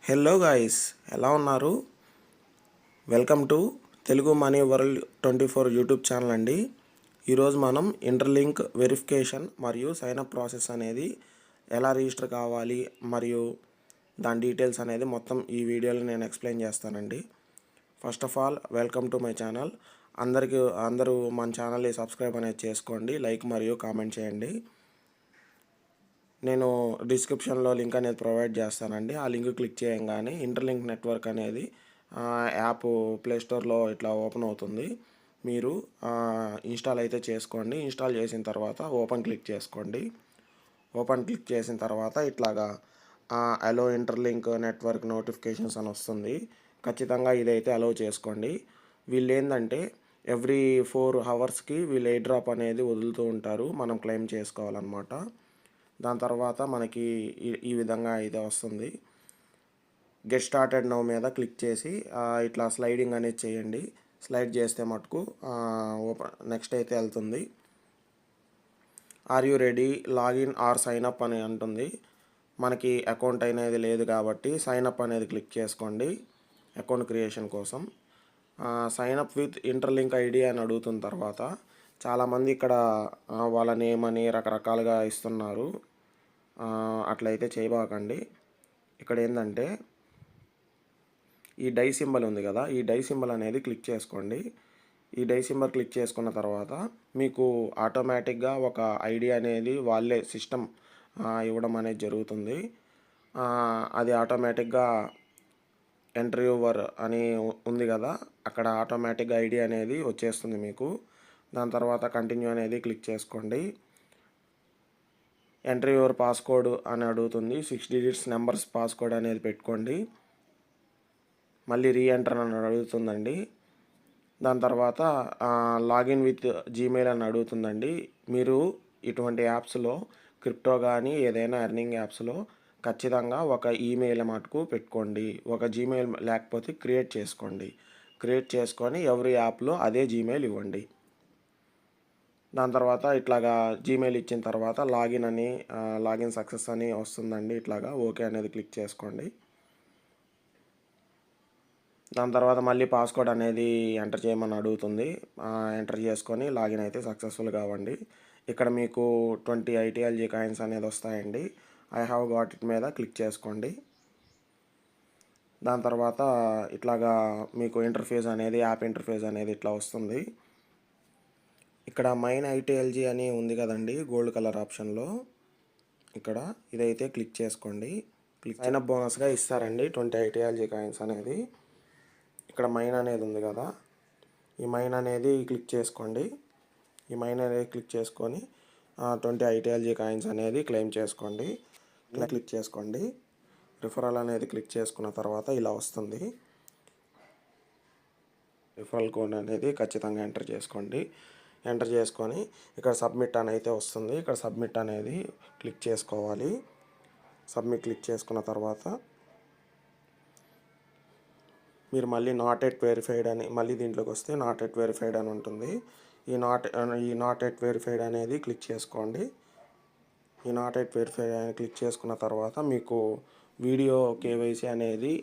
Hello guys, ఎలా ఉన్నారు? Welcome to Telugu money world 24 YouTube channel అండి. ఈరోజు మనం ఇంటర్లింక్ వెరిఫికేషన్ మరియు సైన్అప్ ప్రాసెస్ అనేది ఎలా రిజిస్టర్ కావాలి మరియు దాని డీటెయిల్స్ అనేది మొత్తం ఈ వీడియోలో నేను ఎక్స్ప్లెయిన్ చేస్తానండి. First of all welcome to my channel. అందరూ మన ఛానల్ని సబ్స్క్రైబ్ అనేది చేసుకోండి, లైక్ మరియు కామెంట్ చేయండి. నేను డిస్క్రిప్షన్లో లింక్ అనేది ప్రొవైడ్ చేస్తానండి. ఆ లింక్ క్లిక్ చేయగానే ఇంటర్లింక్ నెట్వర్క్ అనేది యాప్ ప్లేస్టోర్లో ఇట్లా ఓపెన్ అవుతుంది. మీరు ఇన్స్టాల్ అయితే చేసుకోండి. ఇన్స్టాల్ చేసిన తర్వాత ఓపెన్ క్లిక్ చేసుకోండి. ఓపెన్ క్లిక్ చేసిన తర్వాత ఇట్లాగా అలో ఇంటర్లింక్ నెట్వర్క్ నోటిఫికేషన్స్ అని వస్తుంది. ఖచ్చితంగా ఇదైతే అలో చేసుకోండి. వీళ్ళు ఏంటంటే ఎవ్రీ 4 అవర్స్కి వీళ్ళు ఎయిర్ డ్రాప్ అనేది వదులుతూ ఉంటారు. మనం క్లెయిమ్ చేసుకోవాలన్నమాట. దాని తర్వాత మనకి ఈ విధంగా అయితే వస్తుంది. గెట్ స్టార్టెడ్ నౌ మీద క్లిక్ చేసి ఇట్లా స్లైడింగ్ అనేది చేయండి. స్లైడ్ చేస్తే మటుకు నెక్స్ట్ అయితే వెళ్తుంది. Are you ready, login or sign up అని అంటుంది. మనకి అకౌంట్ అనేది లేదు కాబట్టి సైన్ అప్ అనేది క్లిక్ చేసుకోండి అకౌంట్ క్రియేషన్ కోసం. Sign up with interlink ID అని అడుగుతున్న తర్వాత చాలామంది ఇక్కడ వాళ్ళ నేమ్ అని రకరకాలుగా ఇస్తున్నారు. అట్లయితే చేయబాకండి. ఇక్కడ ఏంటంటే ఈ డై సింబల్ ఉంది కదా, ఈ డై సింబల్ అనేది క్లిక్ చేసుకోండి. ఈ డై సింబల్ క్లిక్ చేసుకున్న తర్వాత మీకు ఆటోమేటిక్గా ఒక ఐడి అనేది వాళ్ళే సిస్టమ్ ఇవ్వడం అనేది జరుగుతుంది. అది ఆటోమేటిక్గా ఎంటర్ యువర్ అని ఉంది కదా, అక్కడ ఆటోమేటిక్గా ఐడి అనేది వచ్చేస్తుంది మీకు. దాని తర్వాత కంటిన్యూ అనేది క్లిక్ చేసుకోండి. ఎంటర్ యువర్ పాస్కోడ్ అని అడుగుతుంది. 6 డిజిట్స్ నెంబర్స్ పాస్కోడ్ అనేది పెట్టుకోండి. మళ్ళీ రీఎంటర్ అని అడుగుతుందండి. దాని తర్వాత లాగిన్ విత్ జీమెయిల్ అని అడుగుతుందండి. మీరు ఇటువంటి యాప్స్లో క్రిప్టో కానీ ఏదైనా ఎర్నింగ్ యాప్స్లో ఖచ్చితంగా ఒక ఈమెయిల్ మటుకు పెట్టుకోండి. ఒక జీమెయిల్ లేకపోతే క్రియేట్ చేసుకోండి. క్రియేట్ చేసుకొని ఎవరి యాప్లో అదే జీమెయిల్ ఇవ్వండి. దాని తర్వాత ఇట్లాగా జీమెయిల్ ఇచ్చిన తర్వాత లాగిన్ సక్సెస్ అని వస్తుందండి. ఇట్లాగా ఓకే అనేది క్లిక్ చేసుకోండి. దాని తర్వాత మళ్ళీ పాస్కోడ్ అనేది ఎంటర్ చేయమని అడుగుతుంది. ఎంటర్ చేసుకొని లాగిన్ అయితే సక్సెస్ఫుల్ కావండి. ఇక్కడ మీకు 20 ITLG కాయిన్స్ అనేది వస్తాయండి. ఐ హ్యావ్ గాట్ ఇట్ మీద క్లిక్ చేసుకోండి. దాని తర్వాత ఇట్లాగా మీకు ఇంటర్ఫేస్ అనేది యాప్ ఇంటర్ఫేస్ అనేది ఇట్లా వస్తుంది. ఇక్కడ మైన్ ITLG అని ఉంది కదండి గోల్డ్ కలర్ ఆప్షన్లో, ఇక్కడ ఇదైతే క్లిక్ చేసుకోండి. సైన్ అప్ బోనస్గా ఇస్తారండి 20 ITLG కాయిన్స్ అనేది. ఇక్కడ మైన్ అనేది ఉంది కదా, ఈ మైన్ అనేది క్లిక్ చేసుకోండి. ఈ మైన్ అనేది క్లిక్ చేసుకొని 20 ITLG కాయిన్స్ అనేది క్లెయిమ్ చేసుకోండి. ఇలా క్లిక్ చేసుకోండి. రిఫరల్ అనేది క్లిక్ చేసుకున్న తర్వాత ఇలా వస్తుంది. రిఫరల్ కోడ్ అనేది ఖచ్చితంగా ఎంటర్ చేసుకోండి. ఎంటర్ చేసుకొని ఇక్కడ సబ్మిట్ అని అయితే వస్తుంది. ఇక్కడ సబ్మిట్ అనేది క్లిక్ చేసుకోవాలి. సబ్మిట్ క్లిక్ చేసుకున్న తర్వాత మీరు మళ్ళీ నాట్ ఎట్ వెరిఫైడ్ అని మళ్ళీ దీంట్లోకి వస్తే నాట్ ఎట్ వెరిఫైడ్ అని ఉంటుంది. ఈ నాట్ ఎట్ వెరిఫైడ్ అనేది క్లిక్ చేసుకోండి. ఈ నాట్ ఎట్ వెరిఫైడ్ అని క్లిక్ చేసుకున్న తర్వాత మీకు వీడియో KYC అనేది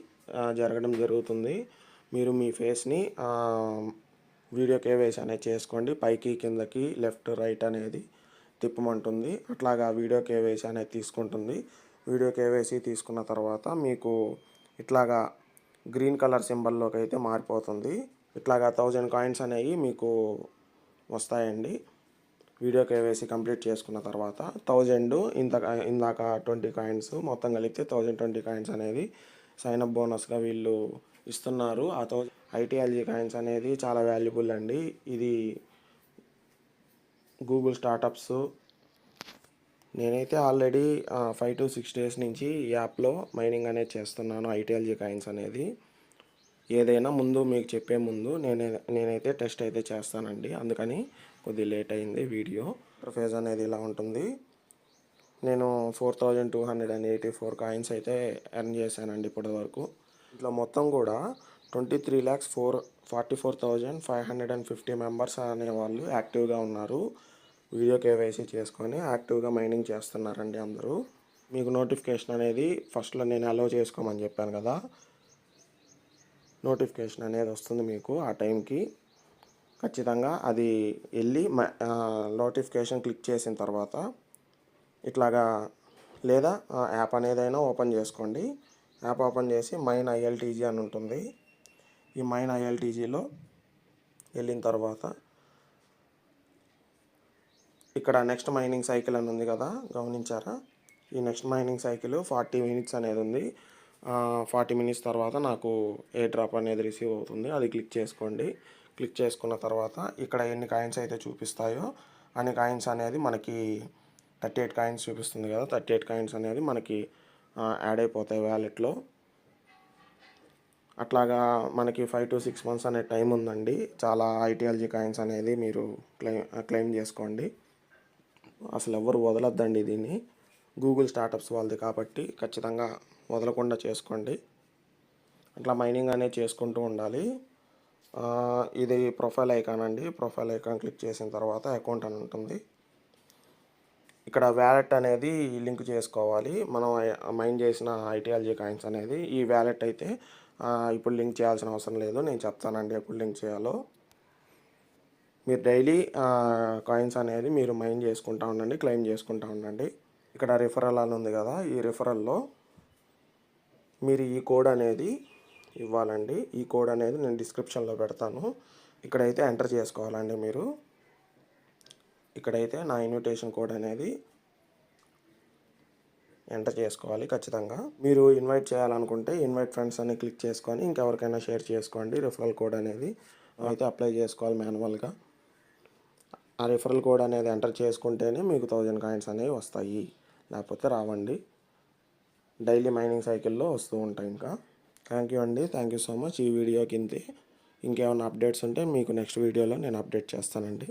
జరగడం జరుగుతుంది. మీరు మీ ఫేస్ని వీడియో KYC అనేది చేసుకోండి. పైకి కిందకి లెఫ్ట్ రైట్ అనేది తిప్పమంటుంది. అట్లాగా వీడియో KYC అనేది తీసుకుంటుంది. వీడియో KYC తీసుకున్న తర్వాత మీకు ఇట్లాగా గ్రీన్ కలర్ సింబల్లోకి అయితే మారిపోతుంది. ఇట్లాగా 1000 కాయిన్స్ అనేవి మీకు వస్తాయండి. వీడియో KYC కంప్లీట్ చేసుకున్న తర్వాత 1000 ఇందాక 20 కాయిన్స్ మొత్తం కలిపితే 1020 కాయిన్స్ అనేది సైన్అప్ బోనస్గా వీళ్ళు ఇస్తున్నారు. ఆ 1000 ITLG కాయిన్స్ అనేది చాలా వాల్యుబుల్ అండి. ఇది గూగుల్ స్టార్టప్స్ నేనైతే ఆల్రెడీ 5 to 6 డేస్ నుంచి ఈ యాప్లో మైనింగ్ అనేది చేస్తున్నాను. ITLG కాయిన్స్ అనేది ఏదైనా ముందు మీకు చెప్పే ముందు నేనైతే టెస్ట్ అయితే చేస్తానండి. అందుకని కొద్దిగా లేట్ అయింది వీడియో. ఇంటర్ఫేస్ అనేది ఇలా ఉంటుంది. నేను 4284 కాయిన్స్ అయితే ఎర్న్ చేశానండి ఇప్పటి వరకు. ఇట్లా మొత్తం కూడా 23,44,550 మెంబర్స్ అనేవాళ్ళు యాక్టివ్గా ఉన్నారు. వీడియో KYC చేసుకొని యాక్టివ్గా మైనింగ్ చేస్తున్నారండి అందరూ. మీకు నోటిఫికేషన్ అనేది ఫస్ట్లో నేను అలౌ చేసుకోమని చెప్పాను కదా, నోటిఫికేషన్ అనేది వస్తుంది మీకు ఆ టైంకి. ఖచ్చితంగా అది వెళ్ళి నోటిఫికేషన్ క్లిక్ చేసిన తర్వాత ఇట్లాగా లేదా యాప్ అనేదైనా ఓపెన్ చేసుకోండి. యాప్ ఓపెన్ చేసి మైన్ ఐఎల్టీజీ అని ఉంటుంది. ఈ మైన్ ఐఎల్టీజీలో వెళ్ళిన తర్వాత ఇక్కడ నెక్స్ట్ మైనింగ్ సైకిల్ అని ఉంది కదా, గమనించారా? ఈ నెక్స్ట్ మైనింగ్ సైకిల్ 40 మినిట్స్ అనేది ఉంది. 40 మినిట్స్ తర్వాత నాకు ఎయిర్ డ్రాప్ అనేది రిసీవ్ అవుతుంది. అది క్లిక్ చేసుకోండి. క్లిక్ చేసుకున్న తర్వాత ఇక్కడ ఎన్ని కాయిన్స్ అయితే చూపిస్తాయో అన్ని కాయిన్స్ అనేది మనకి 38 కాయిన్స్ చూపిస్తుంది కదా, 38 కాయిన్స్ అనేది మనకి యాడ్ అయిపోతాయి వ్యాలెట్లో. అట్లాగా మనకి 5 to 6 months అనే టైం ఉందండి. చాలా ఐటీఎల్జీ కాయిన్స్ అనేది మీరు క్లెయిమ్ చేసుకోండి. అసలు ఎవరు వదలొద్దండి దీన్ని, గూగుల్ స్టార్టప్స్ వాళ్ళది కాబట్టి ఖచ్చితంగా వదలకుండా చేసుకోండి. అట్లా మైనింగ్ అనేది చేసుకుంటూ ఉండాలి. ఇది ప్రొఫైల్ ఐకాన్ అండి. ప్రొఫైల్ ఐకాన్ క్లిక్ చేసిన తర్వాత అకౌంట్ అని ఉంటుంది. ఇక్కడ వ్యాలెట్ అనేది లింక్ చేసుకోవాలి. మనం మైన్ చేసిన ఐటీఎల్జీ కాయిన్స్ అనేది ఈ వ్యాలెట్ అయితే ఇప్పుడు లింక్ చేయాల్సిన అవసరం లేదు, నేను చెప్తానండి ఎప్పుడు లింక్ చేయాలో. మీరు డైలీ కాయిన్స్ అనేది మీరు మైన్ చేసుకుంటూ ఉండండి, క్లెయిమ్ చేసుకుంటూ ఉండండి. ఇక్కడ రిఫరల్ అని ఉంది కదా, ఈ రిఫరల్లో మీరు ఈ కోడ్ అనేది ఇవ్వాలండి. ఈ కోడ్ అనేది నేను డిస్క్రిప్షన్లో పెడతాను. ఇక్కడైతే ఎంటర్ చేసుకోవాలండి మీరు. ఇక్కడైతే నా ఇన్విటేషన్ కోడ్ అనేది ఎంటర్ చేసుకోవాలి ఖచ్చితంగా. మీరు ఇన్వైట్ చేయాలనుకుంటే ఇన్వైట్ ఫ్రెండ్స్ అని క్లిక్ చేసుకొని ఇంకెవరికైనా షేర్ చేసుకోండి. రిఫరల్ కోడ్ అనేది అయితే అప్లై చేసుకోవాలి మాన్యువల్గా. ఆ రిఫరల్ కోడ్ అనేది ఎంటర్ చేసుకుంటేనే మీకు 1000 కాయిన్స్ అనేవి వస్తాయి, లేకపోతే రావండి. డైలీ మైనింగ్ సైకిల్లో వస్తూ ఉంటాయి. ఇంకా థ్యాంక్ యూ అండి, థ్యాంక్ యూ సో మచ్. ఈ వీడియోకి ఇంతే. ఇంకేమైనా అప్డేట్స్ ఉంటే మీకు నెక్స్ట్ వీడియోలో నేను అప్డేట్ చేస్తానండి.